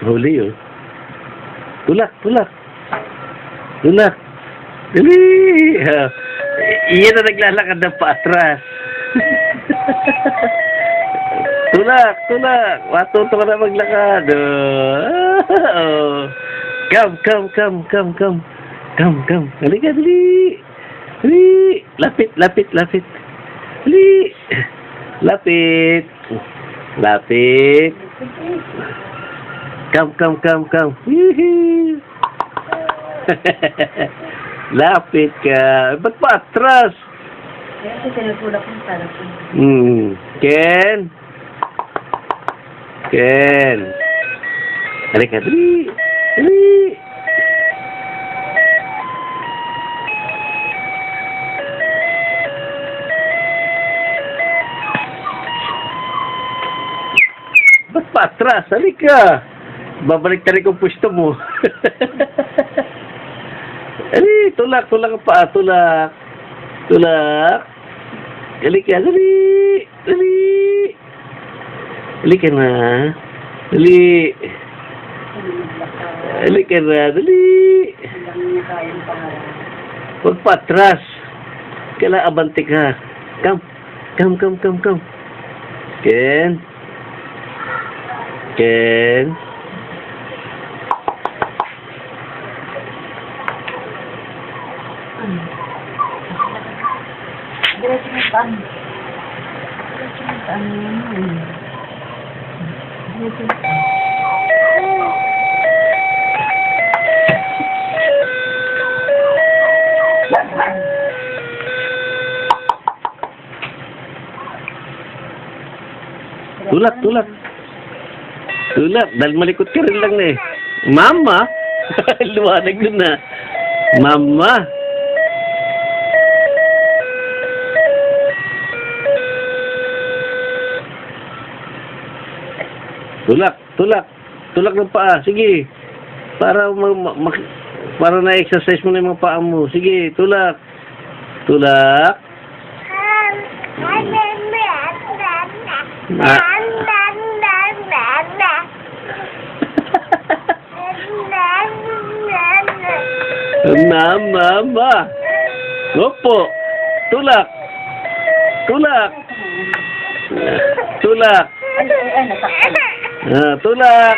Huli yun. Tulak, tulak. Tulak. Dali! Iyan na naglalakad ng paatras. Tulak, tulak. Matuto ka na maglakad. Oh. Come, come, come, come, come. Come, come. Halika, dali. Dali. Lapit, lapit, lapit. Dali. Lapit. Lapit. Come, come, come, come. Lapit ka. Ba't pa atras? Kasi tinutulak ng sarap. Ken. Ken. Halika, dali. Dali. Ba't pa atras? Halika. Babalik na rin kong pwesto mo. Ali, tulak, tulak ang paa, tulak. Tulak. Halika, dali. Dali. Halika na. Dali. Halika na, dali. Huwag pa atras. Kailangan abante ka. Come. Come, come, come, come. Ken. Ken. Diretso mo pa. Diretso mo pa. Diretso mo pa. Tulak, tulak. Tulak. Dahil malikot ka rin lang na eh. Mama? Luwanag nun na. Mama? Tulak, tulak. Tulak ng paa. Sige. Para para na-exercise mo na yung mga paa mo. Sige, tulak. Tulak. Mama. Opo. Tulak. Tulak. Tulak. Ay, nasaktan. Tulak.